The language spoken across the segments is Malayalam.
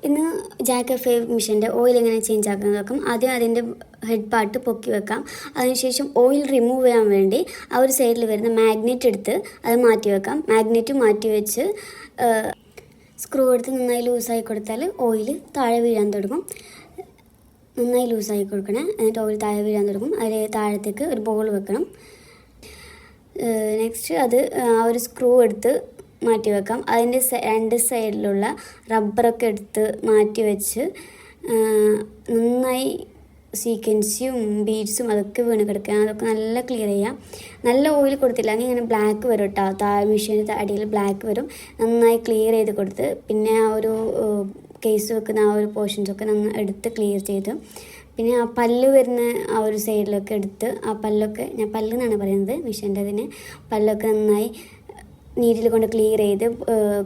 ഇന്ന് ജാക്ക് എഫ് മിഷൻ്റെ ഓയിൽ എങ്ങനെ ചേഞ്ച് ആക്കാൻ നോക്കാം. ആദ്യം അതിൻ്റെ ഹെഡ് പാർട്ട് പൊക്കി വെക്കാം. അതിനുശേഷം ഓയിൽ റിമൂവ് ചെയ്യാൻ വേണ്ടി ആ ഒരു സൈഡിൽ വരുന്ന മാഗ്നറ്റ് എടുത്ത് അത് മാറ്റി വെക്കാം. മാഗ്നറ്റ് മാറ്റി വെച്ച് സ്ക്രൂ എടുത്ത് നന്നായി ലൂസായി കൊടുത്താൽ ഓയിൽ താഴെ വീഴാൻ തുടങ്ങും. നന്നായി ലൂസായി കൊടുക്കണേ. എന്നിട്ട് ഓയിൽ താഴെ വീഴാൻ തുടങ്ങും. അതിൽ താഴത്തേക്ക് ഒരു ബോൾ വെക്കണം. നെക്സ്റ്റ് അത് ആ ഒരു സ്ക്രൂ എടുത്ത് മാറ്റി വെക്കാം. അതിൻ്റെ രണ്ട് സൈഡിലുള്ള റബ്ബറൊക്കെ എടുത്ത് മാറ്റി വെച്ച് നന്നായി സീക്വൻസും ബീഡ്സും അതൊക്കെ വീണ് കിടക്കുക. അതൊക്കെ നല്ല ക്ലിയർ ചെയ്യാം. നല്ല ഓയിൽ കൊടുത്തില്ല അങ്ങനെ ഇങ്ങനെ ബ്ലാക്ക് വരും കേട്ടോ. മെഷീൻ്റെ അടിയിൽ ബ്ലാക്ക് വരും. നന്നായി ക്ലിയർ ചെയ്ത് കൊടുത്ത് പിന്നെ ആ ഒരു കേസ് വെക്കുന്ന ആ ഒരു പോർഷൻസൊക്കെ നന്നായി എടുത്ത് ക്ലിയർ ചെയ്ത് പിന്നെ ആ പല്ല് വരുന്ന ആ ഒരു സൈഡിലൊക്കെ എടുത്ത് ആ പല്ലൊക്കെ ഞാൻ പല്ലെന്നാണ് പറയുന്നത് മെഷീൻ്റെ അതിന് പല്ലൊക്കെ നന്നായി നീറ്റിൽ കൊണ്ട് ക്ലിയർ ചെയ്ത്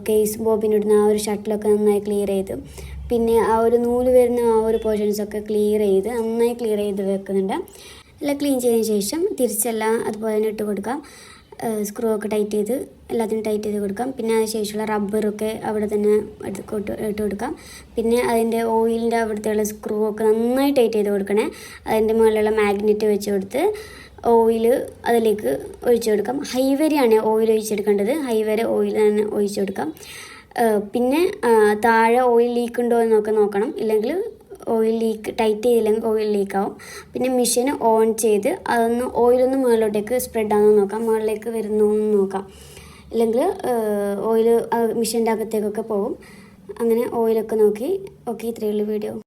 കേസ് ബോബിനിടുന്ന ആ ഒരു ഷട്ടിലൊക്കെ നന്നായി ക്ലിയർ ചെയ്ത് പിന്നെ ആ ഒരു നൂല് വരുന്ന ആ ഒരു പോർഷൻസൊക്കെ ക്ലിയർ ചെയ്ത് നന്നായി ക്ലിയർ ചെയ്ത് വെക്കുന്നുണ്ട്. എല്ലാം ക്ലീൻ ചെയ്തതിന് ശേഷം തിരിച്ചെല്ലാം അതുപോലെ തന്നെ ഇട്ട് കൊടുക്കാം. സ്ക്രൂ ഒക്കെ ടൈറ്റ് ചെയ്ത് എല്ലാത്തിനും ടൈറ്റ് ചെയ്ത് കൊടുക്കാം. പിന്നെ അതിന് ശേഷമുള്ള റബ്ബറൊക്കെ അവിടെ തന്നെ ഇട്ട് കൊടുക്കാം. പിന്നെ അതിൻ്റെ ഓയിലിൻ്റെ അവിടുത്തെയുള്ള സ്ക്രൂ ഒക്കെ നന്നായി ടൈറ്റ് ചെയ്ത് കൊടുക്കണേ. അതിൻ്റെ മുകളിലുള്ള മാഗ്നറ്റ് വെച്ച് കൊടുത്ത് ഓയിൽ അതിലേക്ക് ഒഴിച്ചു കൊടുക്കാം. ഹൈ വരെയാണ് ഓയിൽ ഒഴിച്ചെടുക്കേണ്ടത്. ഹൈ വരെ ഓയിൽ തന്നെ ഒഴിച്ചു കൊടുക്കാം. പിന്നെ താഴെ ഓയിൽ ലീക്ക് ഉണ്ടോ എന്നൊക്കെ നോക്കണം. ഇല്ലെങ്കിൽ ഓയിൽ ലീക്ക് ടൈറ്റ് ചെയ്തില്ലെങ്കിൽ ഓയിൽ ലീക്കാവും. പിന്നെ മെഷീൻ ഓൺ ചെയ്ത് അതൊന്ന് ഓയിലൊന്ന് മുകളിലോട്ടേക്ക് സ്പ്രെഡ് ആണെന്ന് നോക്കാം. മുകളിലേക്ക് വരുന്നു എന്ന് നോക്കാം. ഇല്ലെങ്കിൽ ഓയിൽ മെഷീൻ്റെ അകത്തേക്കൊക്കെ പോകും. അങ്ങനെ ഓയിലൊക്കെ നോക്കി ഓക്കെ. ഇത്രയേ ഉള്ളൂ വീഡിയോ.